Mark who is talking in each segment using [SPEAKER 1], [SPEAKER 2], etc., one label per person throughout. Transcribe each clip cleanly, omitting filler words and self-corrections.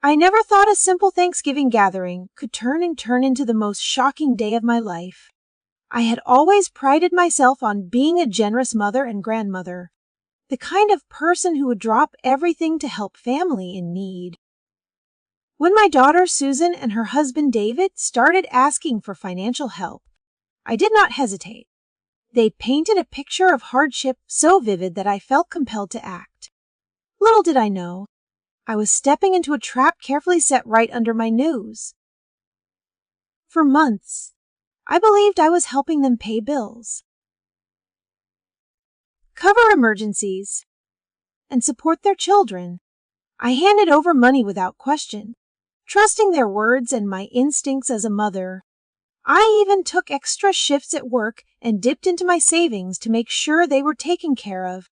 [SPEAKER 1] I never thought a simple Thanksgiving gathering could turn into the most shocking day of my life. I had always prided myself on being a generous mother and grandmother, the kind of person who would drop everything to help family in need. When my daughter Susan and her husband David started asking for financial help, I did not hesitate. They painted a picture of hardship so vivid that I felt compelled to act. Little did I know, I was stepping into a trap carefully set right under my nose. For months, I believed I was helping them pay bills, cover emergencies, and support their children. I handed over money without question, trusting their words and my instincts as a mother. I even took extra shifts at work and dipped into my savings to make sure they were taken care of.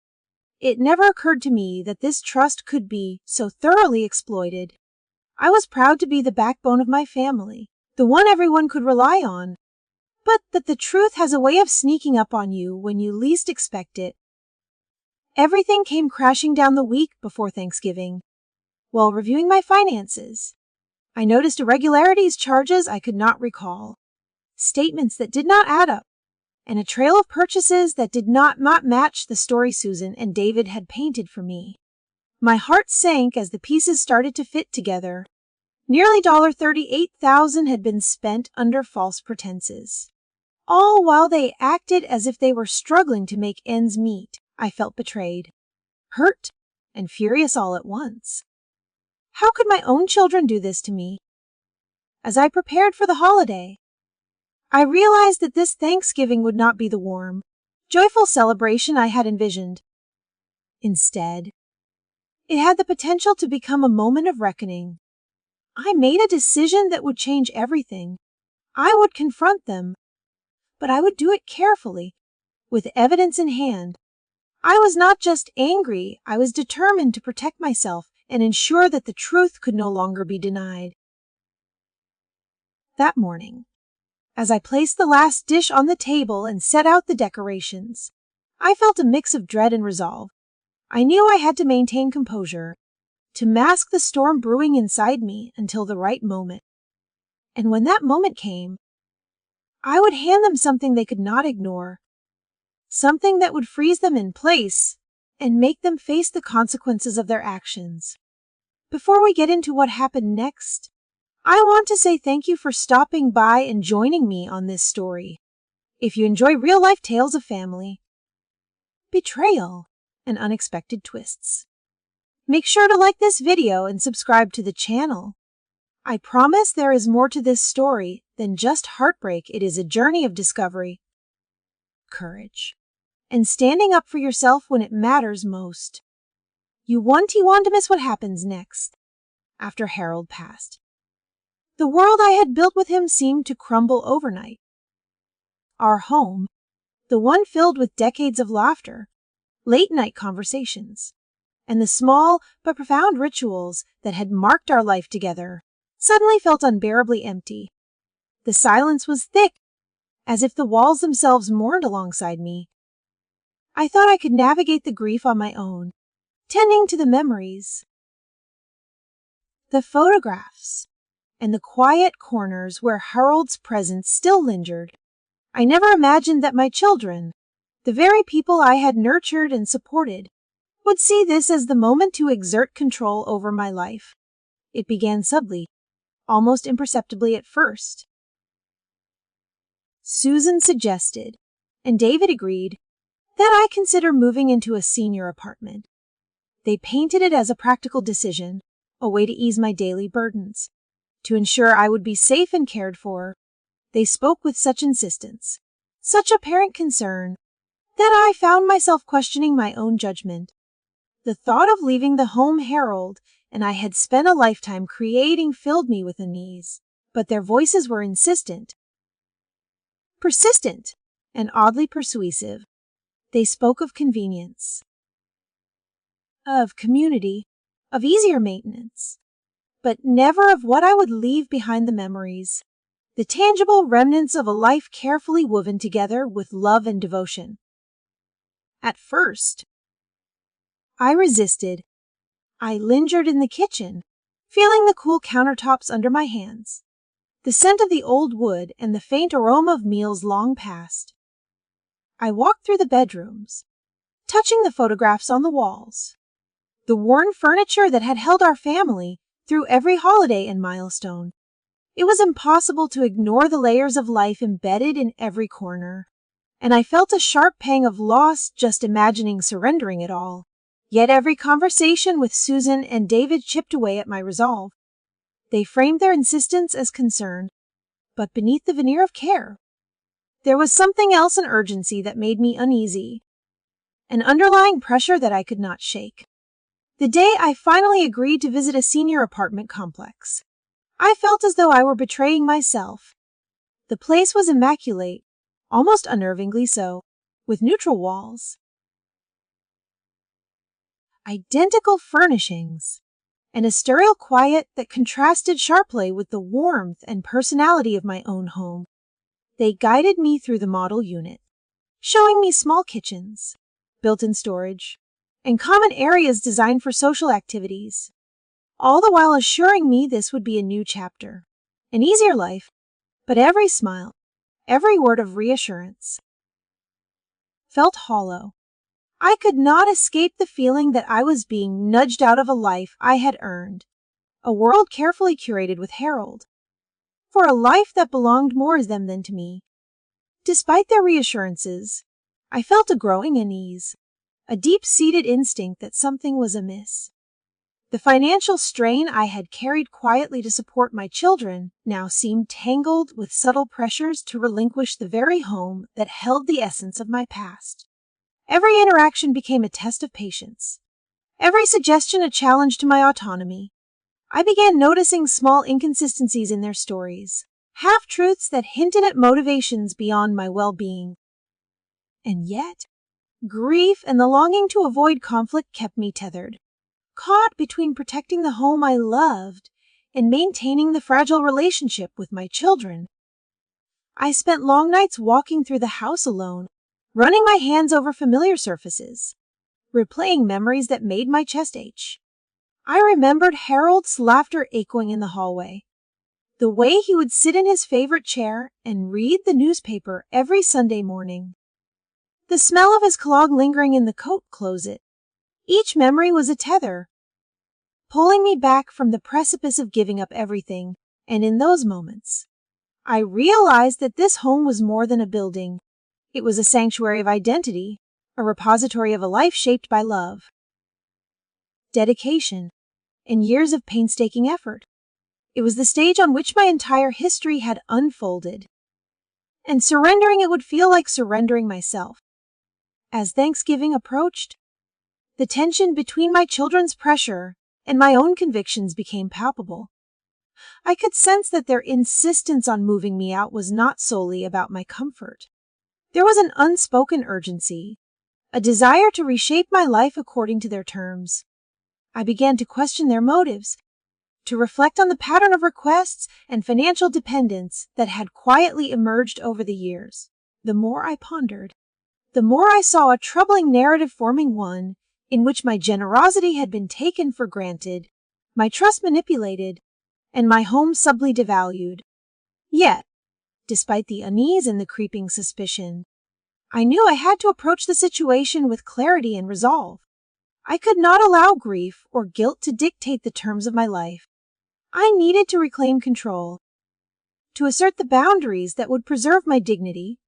[SPEAKER 1] It never occurred to me that this trust could be so thoroughly exploited. I was proud to be the backbone of my family, the one everyone could rely on. But that the truth has a way of sneaking up on you when you least expect it. Everything came crashing down the week before Thanksgiving. While reviewing my finances, I noticed irregularities, charges I could not recall, statements that did not add up, and a trail of purchases that did not match the story Susan and David had painted for me. My heart sank as the pieces started to fit together. Nearly $38,000 had been spent under false pretenses. All while they acted as if they were struggling to make ends meet. I felt betrayed, hurt, and furious all at once. How could my own children do this to me? As I prepared for the holiday, I realized that this Thanksgiving would not be the warm, joyful celebration I had envisioned. Instead, it had the potential to become a moment of reckoning. I made a decision that would change everything. I would confront them, but I would do it carefully, with evidence in hand. I was not just angry, I was determined to protect myself and ensure that the truth could no longer be denied. That morning, as I placed the last dish on the table and set out the decorations, I felt a mix of dread and resolve. I knew I had to maintain composure, to mask the storm brewing inside me until the right moment. And when that moment came, I would hand them something they could not ignore, something that would freeze them in place and make them face the consequences of their actions. Before we get into what happened next, I want to say thank you for stopping by and joining me on this story. If you enjoy real-life tales of family, betrayal, and unexpected twists, make sure to like this video and subscribe to the channel. I promise there is more to this story than just heartbreak. It is a journey of discovery, courage, and standing up for yourself when it matters most. You won't want to miss what happens next. After Harold passed, the world I had built with him seemed to crumble overnight. Our home, the one filled with decades of laughter, late-night conversations, and the small but profound rituals that had marked our life together, suddenly felt unbearably empty. The silence was thick, as if the walls themselves mourned alongside me. I thought I could navigate the grief on my own, tending to the memories, the photographs, and the quiet corners where Harold's presence still lingered. I never imagined that my children, the very people I had nurtured and supported, would see this as the moment to exert control over my life. It began subtly, almost imperceptibly at first. Susan suggested, and David agreed, that I consider moving into a senior apartment. They painted it as a practical decision, a way to ease my daily burdens. To ensure I would be safe and cared for, they spoke with such insistence, such apparent concern, that I found myself questioning my own judgment. The thought of leaving the home Harold and I had spent a lifetime creating filled me with unease, but their voices were insistent, persistent, and oddly persuasive. They spoke of convenience, of community, of easier maintenance, but never of what I would leave behind, the memories, the tangible remnants of a life carefully woven together with love and devotion. At first, I resisted. I lingered in the kitchen, feeling the cool countertops under my hands, the scent of the old wood and the faint aroma of meals long past. I walked through the bedrooms, touching the photographs on the walls, the worn furniture that had held our family through every holiday and milestone. It was impossible to ignore the layers of life embedded in every corner, and I felt a sharp pang of loss just imagining surrendering it all. Yet every conversation with Susan and David chipped away at my resolve. They framed their insistence as concern, but beneath the veneer of care, there was something else, an urgency that made me uneasy, an underlying pressure that I could not shake. The day I finally agreed to visit a senior apartment complex, I felt as though I were betraying myself. The place was immaculate, almost unnervingly so, with neutral walls, identical furnishings, and a sterile quiet that contrasted sharply with the warmth and personality of my own home. They guided me through the model unit, showing me small kitchens, built-in storage, and common areas designed for social activities, all the while assuring me this would be a new chapter, an easier life. But every smile, every word of reassurance, felt hollow. I could not escape the feeling that I was being nudged out of a life I had earned, a world carefully curated with Harold, for a life that belonged more to them than to me. Despite their reassurances, I felt a growing unease, a deep-seated instinct that something was amiss. The financial strain I had carried quietly to support my children now seemed tangled with subtle pressures to relinquish the very home that held the essence of my past. Every interaction became a test of patience, every suggestion a challenge to my autonomy. I began noticing small inconsistencies in their stories, half-truths that hinted at motivations beyond my well-being. And yet, grief and the longing to avoid conflict kept me tethered, caught between protecting the home I loved and maintaining the fragile relationship with my children. I spent long nights walking through the house alone, running my hands over familiar surfaces, replaying memories that made my chest ache. I remembered Harold's laughter echoing in the hallway, the way he would sit in his favorite chair and read the newspaper every Sunday morning, the smell of his cologne lingering in the coat closet. Each memory was a tether, pulling me back from the precipice of giving up everything, and in those moments, I realized that this home was more than a building. It was a sanctuary of identity, a repository of a life shaped by love, dedication, and years of painstaking effort. It was the stage on which my entire history had unfolded, and surrendering it would feel like surrendering myself. As Thanksgiving approached, the tension between my children's pressure and my own convictions became palpable. I could sense that their insistence on moving me out was not solely about my comfort. There was an unspoken urgency, a desire to reshape my life according to their terms. I began to question their motives, to reflect on the pattern of requests and financial dependence that had quietly emerged over the years. The more I pondered, the more I saw a troubling narrative forming, one in which my generosity had been taken for granted, my trust manipulated, and my home subtly devalued. Yet, despite the unease and the creeping suspicion, I knew I had to approach the situation with clarity and resolve. I could not allow grief or guilt to dictate the terms of my life. I needed to reclaim control, to assert the boundaries that would preserve my dignity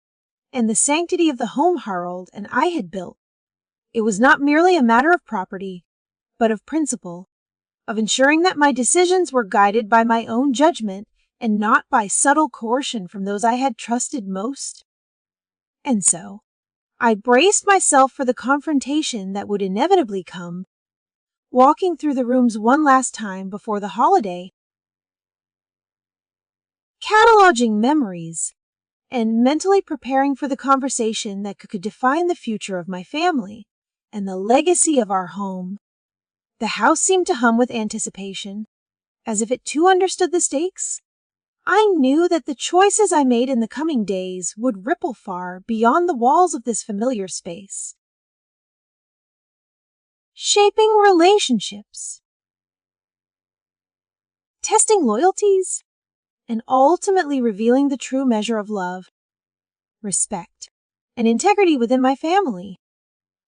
[SPEAKER 1] and the sanctity of the home Harold and I had built. It was not merely a matter of property, but of principle, of ensuring that my decisions were guided by my own judgment and not by subtle coercion from those I had trusted most. And so, I braced myself for the confrontation that would inevitably come, walking through the rooms one last time before the holiday, cataloging memories, and mentally preparing for the conversation that could define the future of my family and the legacy of our home. The house seemed to hum with anticipation, as if it too understood the stakes. I knew that the choices I made in the coming days would ripple far beyond the walls of this familiar space, shaping relationships, testing loyalties, and ultimately revealing the true measure of love, respect, and integrity within my family.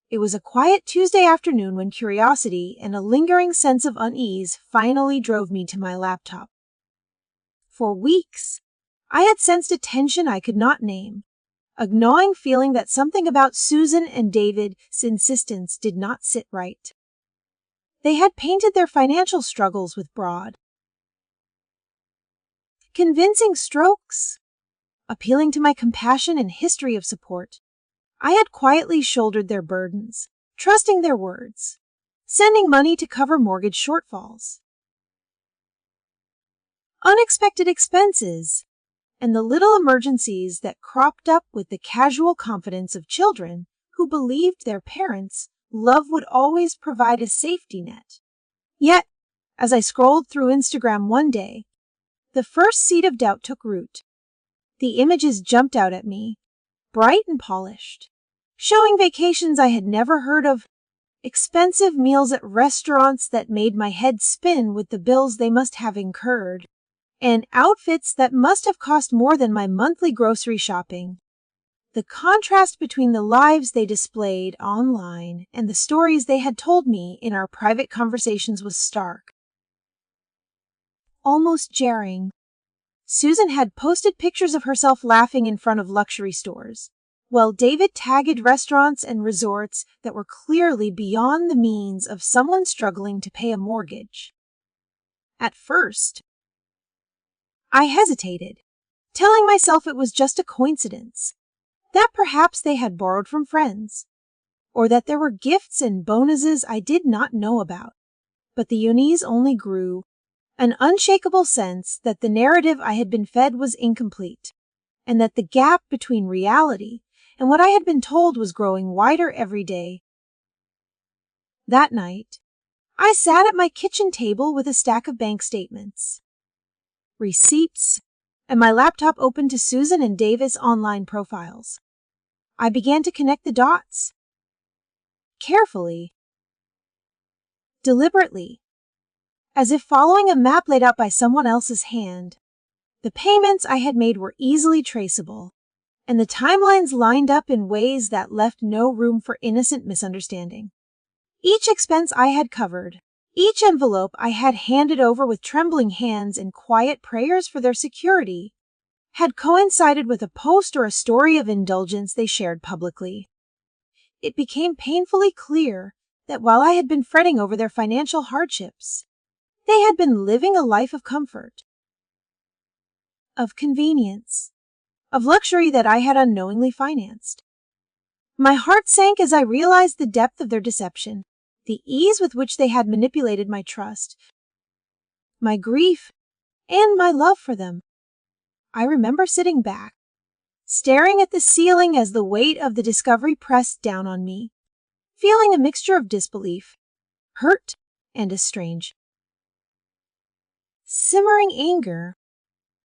[SPEAKER 1] It was a quiet Tuesday afternoon when curiosity and a lingering sense of unease finally drove me to my laptop. For weeks, I had sensed a tension I could not name, a gnawing feeling that something about Susan and David's insistence did not sit right. They had painted their financial struggles with broad, convincing strokes, appealing to my compassion and history of support. I had quietly shouldered their burdens, trusting their words, sending money to cover mortgage shortfalls, unexpected expenses, and the little emergencies that cropped up with the casual confidence of children who believed their parents' love would always provide a safety net. Yet, as I scrolled through Instagram one day, the first seed of doubt took root. The images jumped out at me, bright and polished, showing vacations I had never heard of, expensive meals at restaurants that made my head spin with the bills they must have incurred, and outfits that must have cost more than my monthly grocery shopping. The contrast between the lives they displayed online and the stories they had told me in our private conversations was stark, almost jarring. Susan had posted pictures of herself laughing in front of luxury stores, while David tagged restaurants and resorts that were clearly beyond the means of someone struggling to pay a mortgage. At first, I hesitated, telling myself it was just a coincidence, that perhaps they had borrowed from friends, or that there were gifts and bonuses I did not know about. But the unease only grew, an unshakable sense that the narrative I had been fed was incomplete, and that the gap between reality and what I had been told was growing wider every day. That night, I sat at my kitchen table with a stack of bank statements, receipts, and my laptop open to Susan and David's online profiles. I began to connect the dots. Carefully, deliberately, as if following a map laid out by someone else's hand. The payments I had made were easily traceable, and the timelines lined up in ways that left no room for innocent misunderstanding. Each expense I had covered, each envelope I had handed over with trembling hands and quiet prayers for their security, had coincided with a post or a story of indulgence they shared publicly. It became painfully clear that while I had been fretting over their financial hardships, they had been living a life of comfort, of convenience, of luxury that I had unknowingly financed. My heart sank as I realized the depth of their deception, the ease with which they had manipulated my trust, my grief, and my love for them. I remember sitting back, staring at the ceiling as the weight of the discovery pressed down on me, feeling a mixture of disbelief, hurt, and a strange, simmering anger.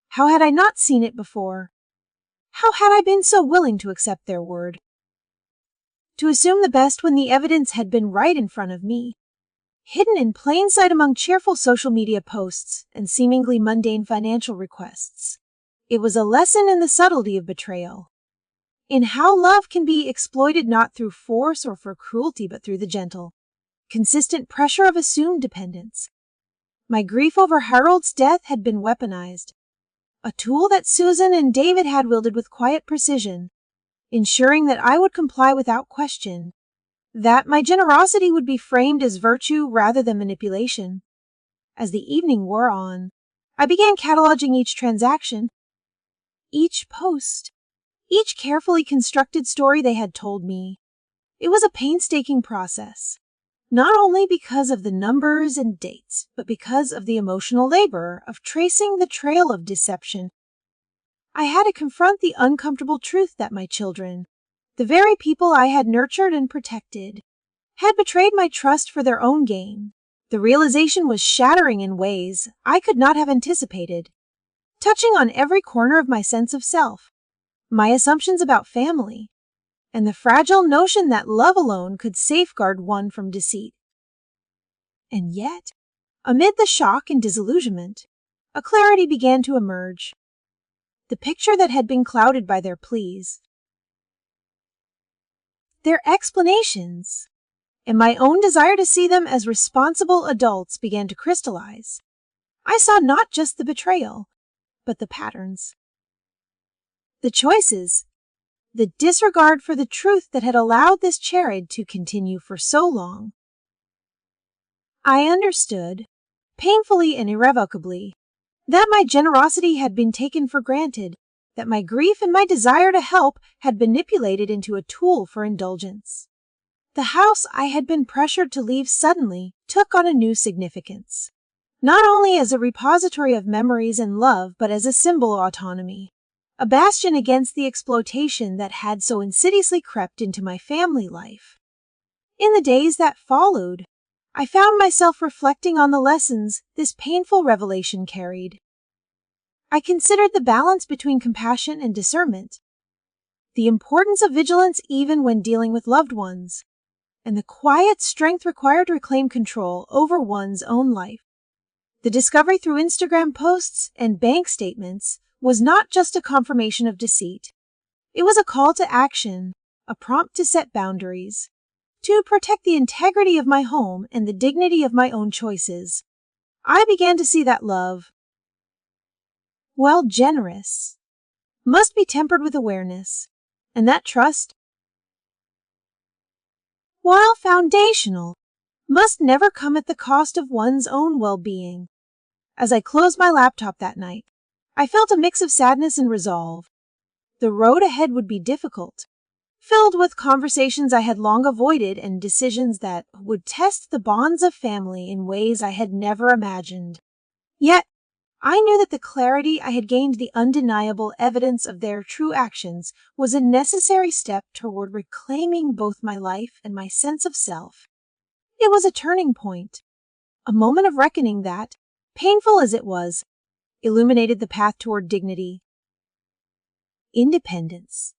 [SPEAKER 1] How had I not seen it before? How had I been so willing to accept their word? To assume the best when the evidence had been right in front of me, hidden in plain sight among cheerful social media posts and seemingly mundane financial requests. It was a lesson in the subtlety of betrayal, in how love can be exploited not through force or for cruelty but through the gentle, consistent pressure of assumed dependence. My grief over Harold's death had been weaponized, a tool that Susan and David had wielded with quiet precision, ensuring that I would comply without question, that my generosity would be framed as virtue rather than manipulation. As the evening wore on, I began cataloging each transaction, each post, each carefully constructed story they had told me. It was a painstaking process, not only because of the numbers and dates, but because of the emotional labor of tracing the trail of deception. I had to confront the uncomfortable truth that my children, the very people I had nurtured and protected, had betrayed my trust for their own gain. The realization was shattering in ways I could not have anticipated, touching on every corner of my sense of self, my assumptions about family, and the fragile notion that love alone could safeguard one from deceit. And yet, amid the shock and disillusionment, a clarity began to emerge. The picture that had been clouded by their pleas, their explanations, and my own desire to see them as responsible adults began to crystallize. I saw not just the betrayal, but the patterns, the choices, the disregard for the truth that had allowed this charade to continue for so long. I understood, painfully and irrevocably, that my generosity had been taken for granted, that my grief and my desire to help had been manipulated into a tool for indulgence. The house I had been pressured to leave suddenly took on a new significance, not only as a repository of memories and love, but as a symbol of autonomy, a bastion against the exploitation that had so insidiously crept into my family life. In the days that followed, I found myself reflecting on the lessons this painful revelation carried. I considered the balance between compassion and discernment, the importance of vigilance even when dealing with loved ones, and the quiet strength required to reclaim control over one's own life. The discovery through Instagram posts and bank statements was not just a confirmation of deceit. It was a call to action, a prompt to set boundaries, to protect the integrity of my home and the dignity of my own choices. I began to see that love, while generous, must be tempered with awareness, and that trust, while foundational, must never come at the cost of one's own well-being. As I closed my laptop that night, I felt a mix of sadness and resolve. The road ahead would be difficult, filled with conversations I had long avoided and decisions that would test the bonds of family in ways I had never imagined. Yet, I knew that the clarity I had gained, the undeniable evidence of their true actions, was a necessary step toward reclaiming both my life and my sense of self. It was a turning point, a moment of reckoning that, painful as it was, illuminated the path toward dignity, independence,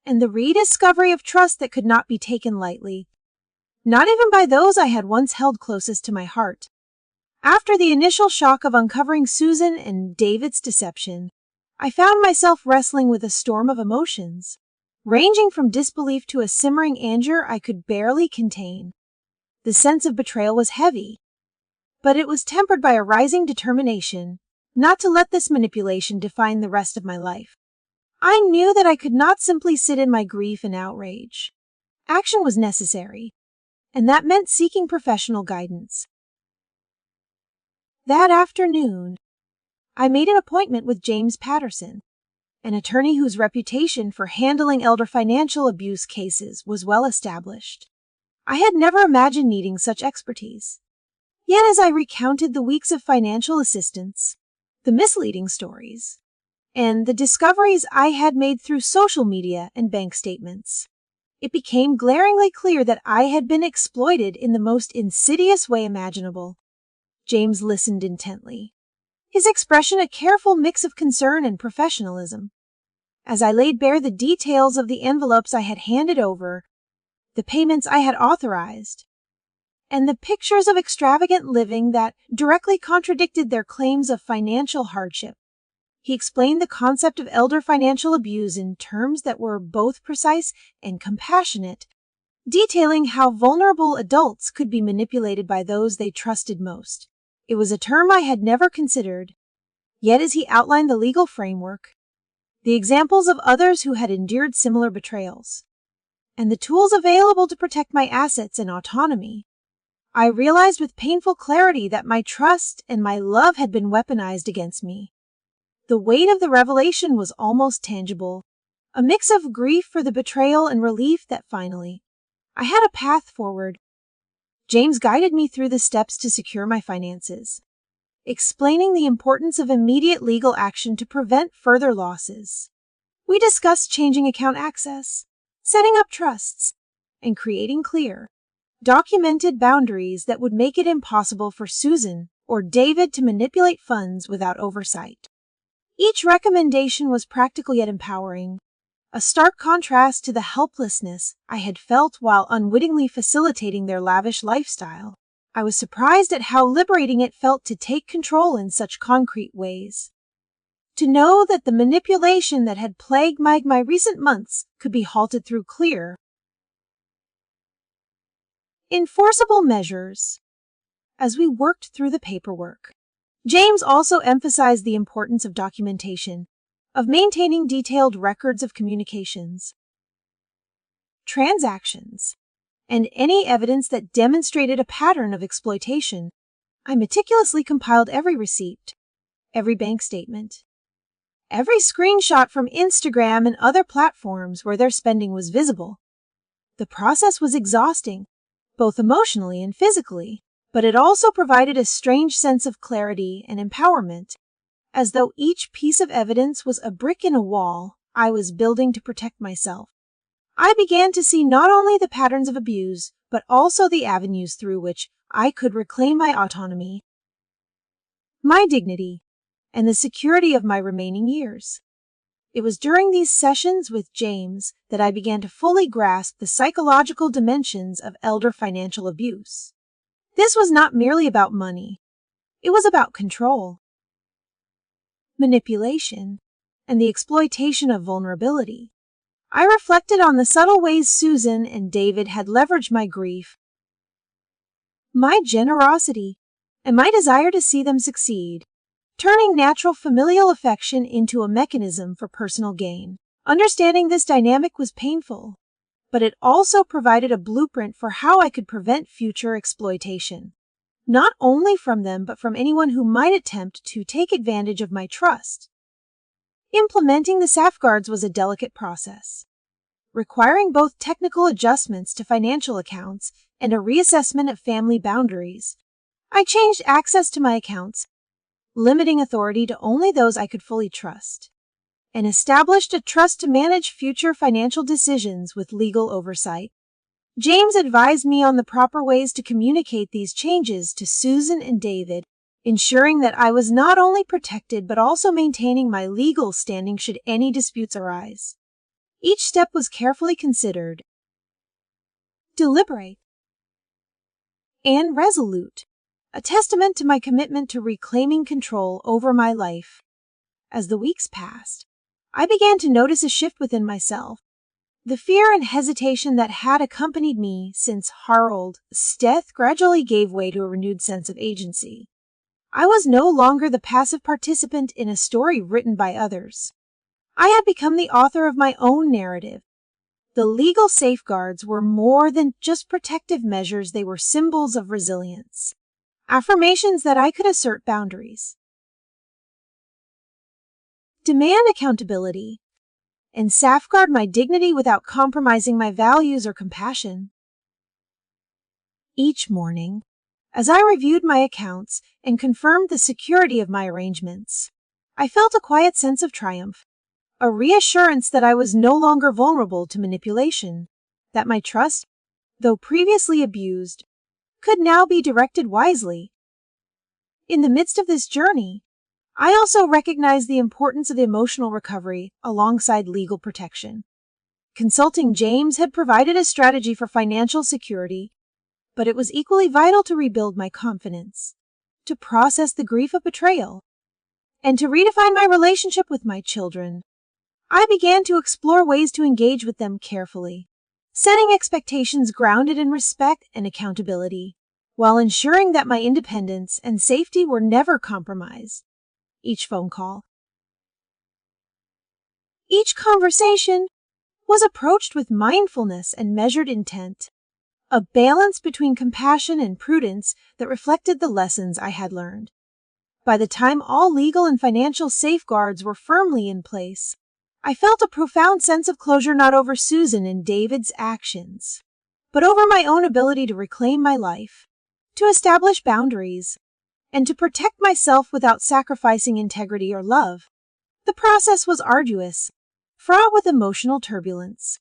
[SPEAKER 1] and the rediscovery of trust that could not be taken lightly, not even by those I had once held closest to my heart. After the initial shock of uncovering Susan and David's deception, I found myself wrestling with a storm of emotions, ranging from disbelief to a simmering anger I could barely contain. The sense of betrayal was heavy, but it was tempered by a rising determination not to let this manipulation define the rest of my life. I knew that I could not simply sit in my grief and outrage. Action was necessary, and that meant seeking professional guidance. That afternoon, I made an appointment with James Patterson, an attorney whose reputation for handling elder financial abuse cases was well established. I had never imagined needing such expertise. Yet as I recounted the weeks of financial assistance, the misleading stories, and the discoveries I had made through social media and bank statements, it became glaringly clear that I had been exploited in the most insidious way imaginable. James listened intently, his expression a careful mix of concern and professionalism. As I laid bare the details of the envelopes I had handed over, the payments I had authorized, and the pictures of extravagant living that directly contradicted their claims of financial hardship, he explained the concept of elder financial abuse in terms that were both precise and compassionate, detailing how vulnerable adults could be manipulated by those they trusted most. It was a term I had never considered, yet as he outlined the legal framework, the examples of others who had endured similar betrayals, and the tools available to protect my assets and autonomy, I realized with painful clarity that my trust and my love had been weaponized against me. The weight of the revelation was almost tangible, a mix of grief for the betrayal and relief that finally, I had a path forward. James guided me through the steps to secure my finances, explaining the importance of immediate legal action to prevent further losses. We discussed changing account access, setting up trusts, and creating clear, documented boundaries that would make it impossible for Susan or David to manipulate funds without oversight. Each recommendation was practical yet empowering, a stark contrast to the helplessness I had felt while unwittingly facilitating their lavish lifestyle. I was surprised at how liberating it felt to take control in such concrete ways. To know that the manipulation that had plagued my recent months could be halted through clear, enforceable measures. As we worked through the paperwork, James also emphasized the importance of documentation, of maintaining detailed records of communications, transactions, and any evidence that demonstrated a pattern of exploitation. I meticulously compiled every receipt, every bank statement, every screenshot from Instagram and other platforms where their spending was visible. The process was exhausting, both emotionally and physically, but it also provided a strange sense of clarity and empowerment, as though each piece of evidence was a brick in a wall I was building to protect myself. I began to see not only the patterns of abuse, but also the avenues through which I could reclaim my autonomy, my dignity, and the security of my remaining years. It was during these sessions with James that I began to fully grasp the psychological dimensions of elder financial abuse. This was not merely about money. It was about control, manipulation, and the exploitation of vulnerability. I reflected on the subtle ways Susan and David had leveraged my grief, my generosity, and my desire to see them succeed, turning natural familial affection into a mechanism for personal gain. Understanding this dynamic was painful, but it also provided a blueprint for how I could prevent future exploitation, not only from them but from anyone who might attempt to take advantage of my trust. Implementing the safeguards was a delicate process, requiring both technical adjustments to financial accounts and a reassessment of family boundaries. I changed access to my accounts, limiting authority to only those I could fully trust, and established a trust to manage future financial decisions with legal oversight. James advised me on the proper ways to communicate these changes to Susan and David, ensuring that I was not only protected but also maintaining my legal standing should any disputes arise. Each step was carefully considered, deliberate, and resolute, a testament to my commitment to reclaiming control over my life. As the weeks passed, I began to notice a shift within myself. The fear and hesitation that had accompanied me since Harold's death gradually gave way to a renewed sense of agency. I was no longer the passive participant in a story written by others. I had become the author of my own narrative. The legal safeguards were more than just protective measures, they were symbols of resilience, affirmations that I could assert boundaries, demand accountability, and safeguard my dignity without compromising my values or compassion. Each morning, as I reviewed my accounts and confirmed the security of my arrangements, I felt a quiet sense of triumph, a reassurance that I was no longer vulnerable to manipulation, that my trust, though previously abused, could now be directed wisely. In the midst of this journey, I also recognized the importance of emotional recovery alongside legal protection. Consulting James had provided a strategy for financial security, but it was equally vital to rebuild my confidence, to process the grief of betrayal, and to redefine my relationship with my children. I began to explore ways to engage with them carefully, setting expectations grounded in respect and accountability, while ensuring that my independence and safety were never compromised. Each phone call, each conversation was approached with mindfulness and measured intent, a balance between compassion and prudence that reflected the lessons I had learned. By the time all legal and financial safeguards were firmly in place, I felt a profound sense of closure not over Susan and David's actions, but over my own ability to reclaim my life, to establish boundaries, and to protect myself without sacrificing integrity or love. The process was arduous, fraught with emotional turbulence,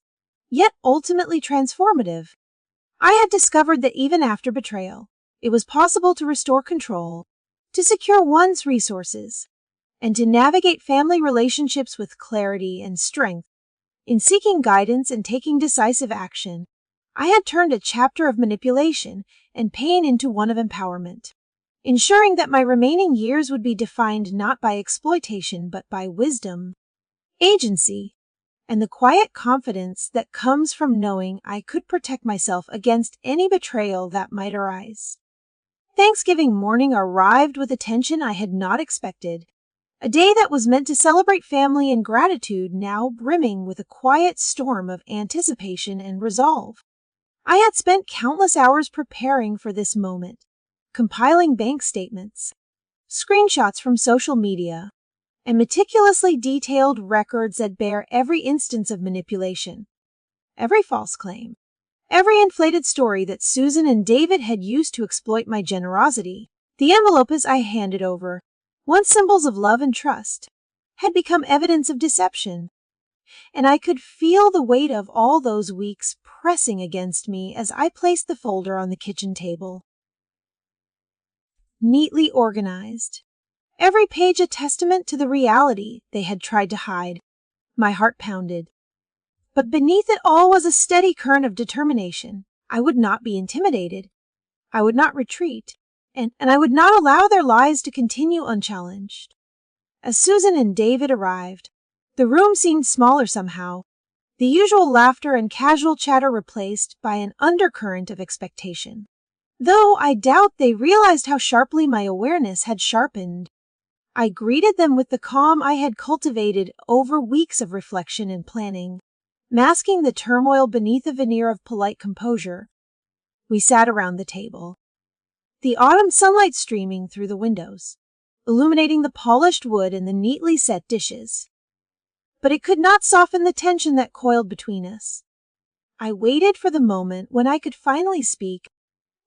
[SPEAKER 1] yet ultimately transformative. I had discovered that even after betrayal, it was possible to restore control, to secure one's resources, and to navigate family relationships with clarity and strength. In seeking guidance and taking decisive action, I had turned a chapter of manipulation and pain into one of empowerment, ensuring that my remaining years would be defined not by exploitation but by wisdom, agency, and the quiet confidence that comes from knowing I could protect myself against any betrayal that might arise. Thanksgiving morning arrived with a tension I had not expected, a day that was meant to celebrate family and gratitude now brimming with a quiet storm of anticipation and resolve. I had spent countless hours preparing for this moment, compiling bank statements, screenshots from social media, and meticulously detailed records that bear every instance of manipulation, every false claim, every inflated story that Susan and David had used to exploit my generosity. The envelopes I handed over, once symbols of love and trust, had become evidence of deception, and I could feel the weight of all those weeks pressing against me as I placed the folder on the kitchen table. Neatly organized, every page a testament to the reality they had tried to hide, my heart pounded. But beneath it all was a steady current of determination. I would not be intimidated. I would not retreat, and I would not allow their lies to continue unchallenged. As Susan and David arrived, the room seemed smaller somehow, the usual laughter and casual chatter replaced by an undercurrent of expectation. Though I doubt they realized how sharply my awareness had sharpened, I greeted them with the calm I had cultivated over weeks of reflection and planning, masking the turmoil beneath a veneer of polite composure. We sat around the table, the autumn sunlight streaming through the windows, illuminating the polished wood and the neatly set dishes. But it could not soften the tension that coiled between us. I waited for the moment when I could finally speak,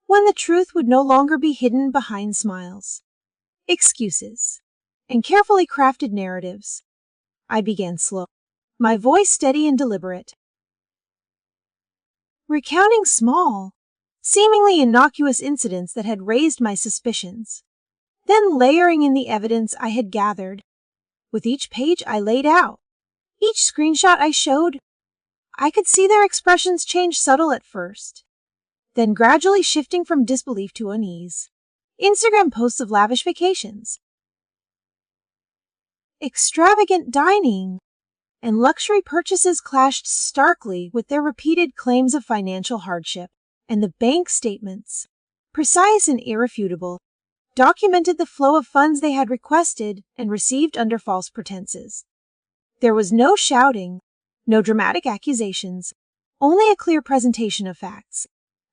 [SPEAKER 1] when the truth would no longer be hidden behind smiles, excuses, and carefully crafted narratives. I began slow, my voice steady and deliberate, recounting small, seemingly innocuous incidents that had raised my suspicions, then layering in the evidence I had gathered. With each page I laid out, each screenshot I showed, I could see their expressions change subtle at first, then gradually shifting from disbelief to unease. Instagram posts of lavish vacations, extravagant dining, and luxury purchases clashed starkly with their repeated claims of financial hardship, and the bank statements, precise and irrefutable, documented the flow of funds they had requested and received under false pretenses. There was no shouting, no dramatic accusations, only a clear presentation of facts,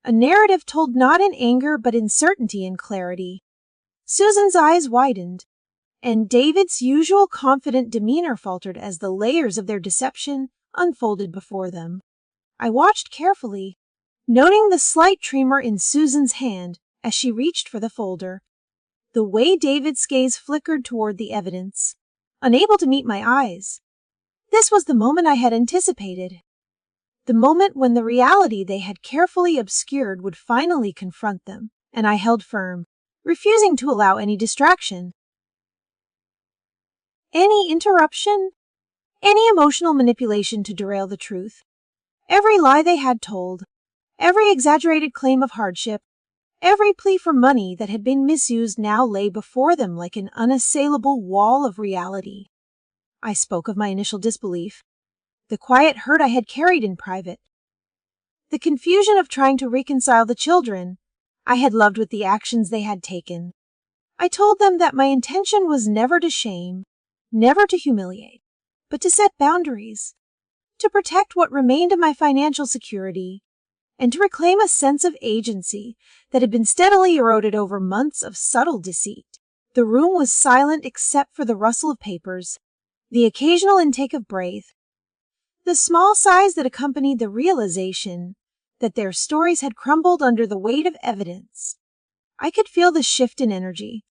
[SPEAKER 1] a narrative told not in anger but in certainty and clarity. Susan's eyes widened, and David's usual confident demeanor faltered as the layers of their deception unfolded before them. I watched carefully, noting the slight tremor in Susan's hand as she reached for the folder, the way David's gaze flickered toward the evidence, unable to meet my eyes. This was the moment I had anticipated, the moment when the reality they had carefully obscured would finally confront them, and I held firm, refusing to allow any distraction, any interruption, any emotional manipulation to derail the truth. Every lie they had told, every exaggerated claim of hardship, every plea for money that had been misused now lay before them like an unassailable wall of reality. I spoke of my initial disbelief, the quiet hurt I had carried in private, the confusion of trying to reconcile the children I had loved with the actions they had taken. I told them that my intention was never to shame, never to humiliate, but to set boundaries, to protect what remained of my financial security, and to reclaim a sense of agency that had been steadily eroded over months of subtle deceit. The room was silent except for the rustle of papers, the occasional intake of breath, the small sighs that accompanied the realization that their stories had crumbled under the weight of evidence. I could feel the shift in energy,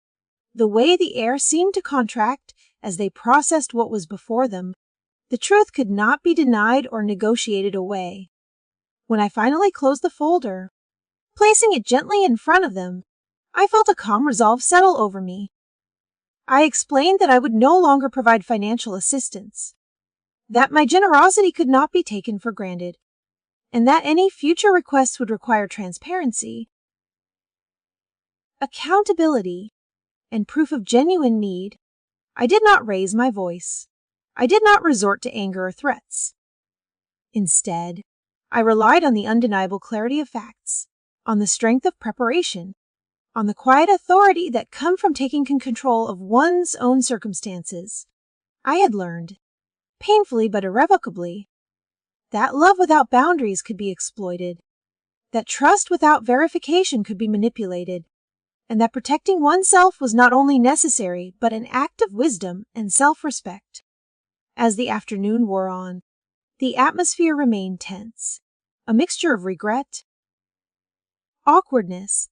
[SPEAKER 1] the way the air seemed to contract as they processed what was before them. The truth could not be denied or negotiated away. When I finally closed the folder, placing it gently in front of them, I felt a calm resolve settle over me. I explained that I would no longer provide financial assistance, that my generosity could not be taken for granted, and that any future requests would require transparency, accountability, and proof of genuine need. I did not raise my voice. I did not resort to anger or threats. Instead, I relied on the undeniable clarity of facts, on the strength of preparation, on the quiet authority that come from taking control of one's own circumstances. I had learned, painfully but irrevocably, that love without boundaries could be exploited, that trust without verification could be manipulated, and that protecting oneself was not only necessary but an act of wisdom and self-respect. As the afternoon wore on, the atmosphere remained tense, a mixture of regret, awkwardness,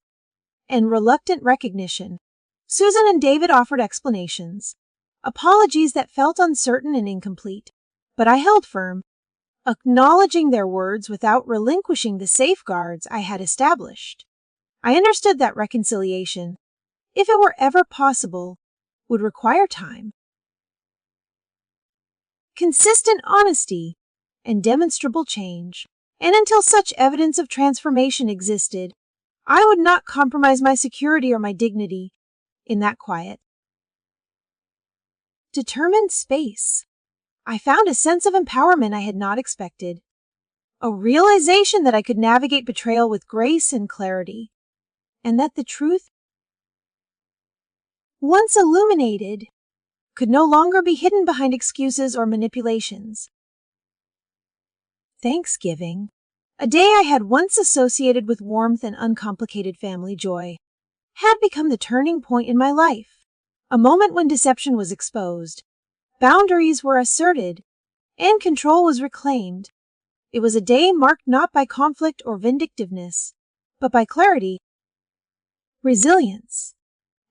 [SPEAKER 1] and reluctant recognition. Susan and David offered explanations, apologies that felt uncertain and incomplete, but I held firm, acknowledging their words without relinquishing the safeguards I had established. I understood that reconciliation, if it were ever possible, would require time, consistent honesty, and demonstrable change. And until such evidence of transformation existed, I would not compromise my security or my dignity in that quiet, determined space. I found a sense of empowerment I had not expected, a realization that I could navigate betrayal with grace and clarity, and that the truth, once illuminated, could no longer be hidden behind excuses or manipulations. Thanksgiving, a day I had once associated with warmth and uncomplicated family joy, had become the turning point in my life, a moment when deception was exposed, boundaries were asserted, and control was reclaimed. It was a day marked not by conflict or vindictiveness, but by clarity, resilience,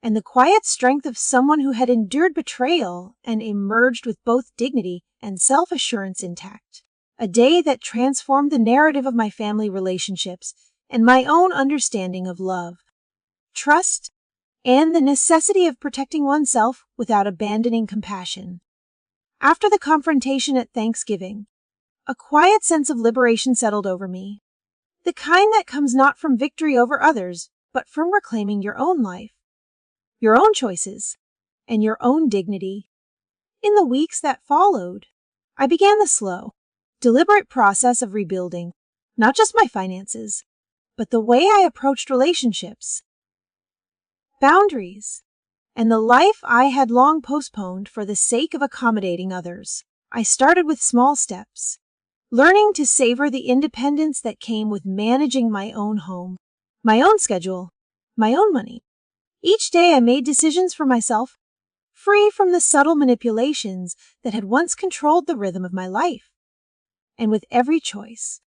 [SPEAKER 1] and the quiet strength of someone who had endured betrayal and emerged with both dignity and self-assurance intact. A day that transformed the narrative of my family relationships and my own understanding of love, trust, and the necessity of protecting oneself without abandoning compassion. After the confrontation at Thanksgiving, a quiet sense of liberation settled over me, the kind that comes not from victory over others, but from reclaiming your own life, your own choices, and your own dignity. In the weeks that followed, I began the slow, deliberate process of rebuilding, not just my finances, but the way I approached relationships, boundaries, and the life I had long postponed for the sake of accommodating others. I started with small steps, learning to savor the independence that came with managing my own home, my own schedule, my own money. Each day I made decisions for myself, free from the subtle manipulations that had once controlled the rhythm of my life. And with every choice,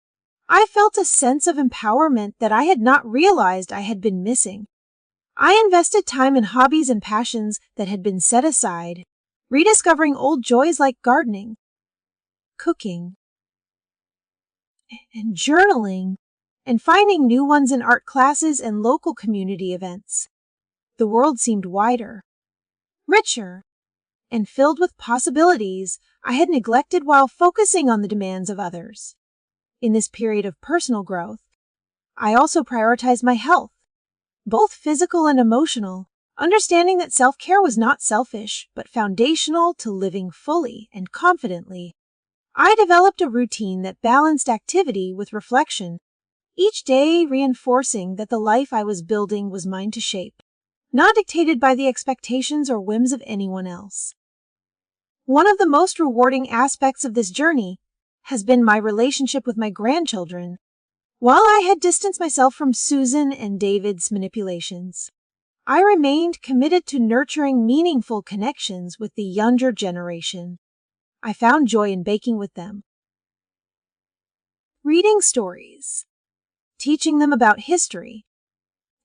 [SPEAKER 1] I felt a sense of empowerment that I had not realized I had been missing. I invested time in hobbies and passions that had been set aside, rediscovering old joys like gardening, cooking, and journaling, and finding new ones in art classes and local community events. The world seemed wider, richer, and filled with possibilities I had neglected while focusing on the demands of others. In this period of personal growth, I also prioritized my health, both physical and emotional, understanding that self-care was not selfish, but foundational to living fully and confidently. I developed a routine that balanced activity with reflection, each day reinforcing that the life I was building was mine to shape, not dictated by the expectations or whims of anyone else. One of the most rewarding aspects of this journey has been my relationship with my grandchildren. While I had distanced myself from Susan and David's manipulations, I remained committed to nurturing meaningful connections with the younger generation. I found joy in baking with them, reading stories, teaching them about history,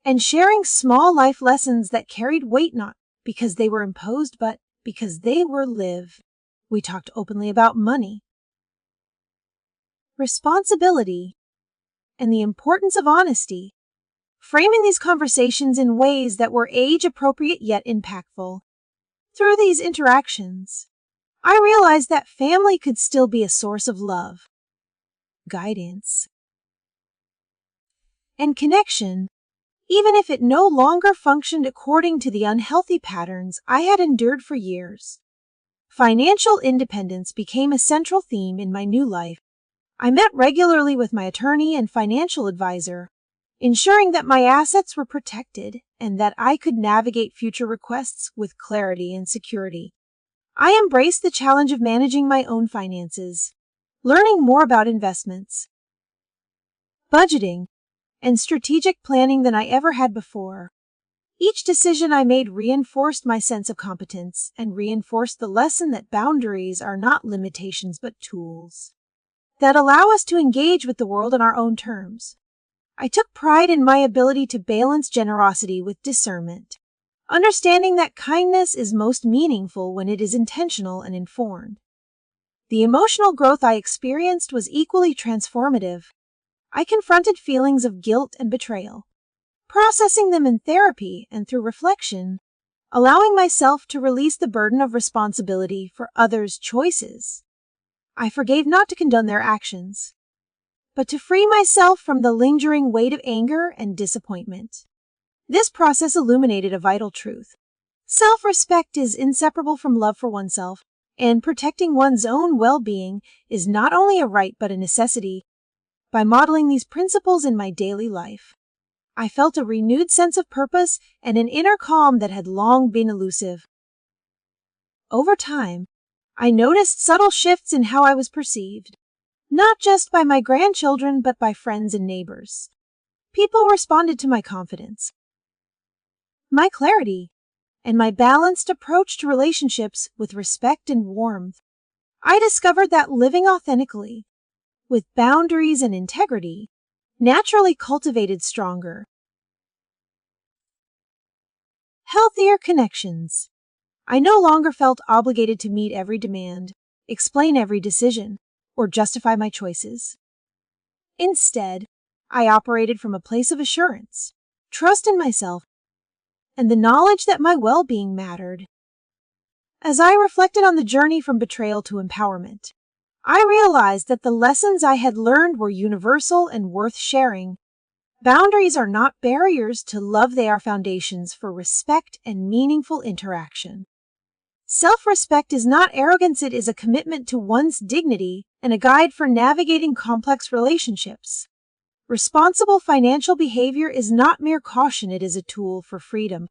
[SPEAKER 1] and sharing small life lessons that carried weight not because they were imposed, but because they were lived. We talked openly about money, responsibility, and the importance of honesty, framing these conversations in ways that were age-appropriate yet impactful. Through these interactions, I realized that family could still be a source of love, guidance, and connection, even if it no longer functioned according to the unhealthy patterns I had endured for years. Financial independence became a central theme in my new life. I met regularly with my attorney and financial advisor, ensuring that my assets were protected and that I could navigate future requests with clarity and security. I embraced the challenge of managing my own finances, learning more about investments, budgeting, and strategic planning than I ever had before. Each decision I made reinforced my sense of competence and reinforced the lesson that boundaries are not limitations but tools that allow us to engage with the world on our own terms. I took pride in my ability to balance generosity with discernment, understanding that kindness is most meaningful when it is intentional and informed. The emotional growth I experienced was equally transformative. I confronted feelings of guilt and betrayal, processing them in therapy and through reflection, allowing myself to release the burden of responsibility for others' choices. I forgave not to condone their actions, but to free myself from the lingering weight of anger and disappointment. This process illuminated a vital truth. Self-respect is inseparable from love for oneself, and protecting one's own well-being is not only a right but a necessity. By modeling these principles in my daily life, I felt a renewed sense of purpose and an inner calm that had long been elusive. Over time, I noticed subtle shifts in how I was perceived, not just by my grandchildren but by friends and neighbors. People responded to my confidence, my clarity, and my balanced approach to relationships with respect and warmth. I discovered that living authentically, with boundaries and integrity, naturally cultivated stronger, healthier connections. I no longer felt obligated to meet every demand, explain every decision, or justify my choices. Instead, I operated from a place of assurance, trust in myself, and the knowledge that my well-being mattered. As I reflected on the journey from betrayal to empowerment, I realized that the lessons I had learned were universal and worth sharing. Boundaries are not barriers to love, they are foundations for respect and meaningful interaction. Self-respect is not arrogance, it is a commitment to one's dignity and a guide for navigating complex relationships. Responsible financial behavior is not mere caution, it is a tool for freedom,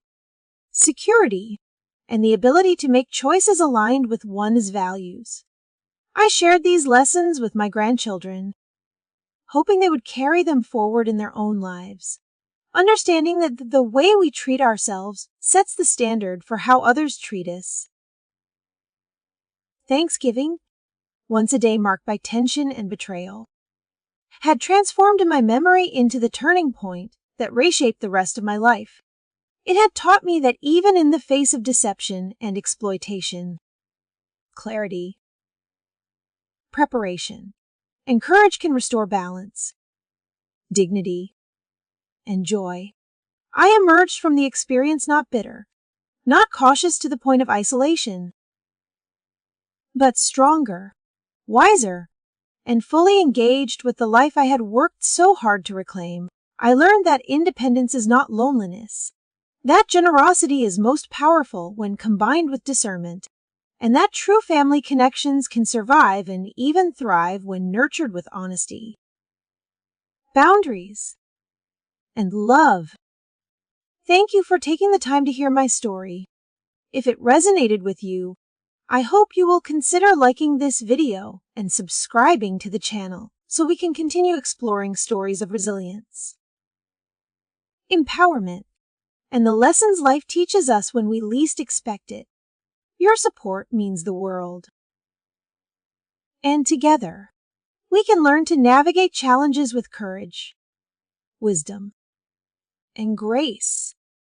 [SPEAKER 1] security, and the ability to make choices aligned with one's values. I shared these lessons with my grandchildren, hoping they would carry them forward in their own lives, understanding that the way we treat ourselves sets the standard for how others treat us. Thanksgiving, once a day marked by tension and betrayal, had transformed in my memory into the turning point that reshaped the rest of my life. It had taught me that even in the face of deception and exploitation, clarity, preparation, and courage can restore balance, dignity, and joy. I emerged from the experience not bitter, not cautious to the point of isolation, but stronger, wiser, and fully engaged with the life I had worked so hard to reclaim. I learned that independence is not loneliness, that generosity is most powerful when combined with discernment, and that true family connections can survive and even thrive when nurtured with honesty, boundaries, and love. Thank you for taking the time to hear my story. If it resonated with you, I hope you will consider liking this video and subscribing to the channel so we can continue exploring stories of resilience, empowerment, and the lessons life teaches us when we least expect it. Your support means the world. And together, we can learn to navigate challenges with courage, wisdom, and grace.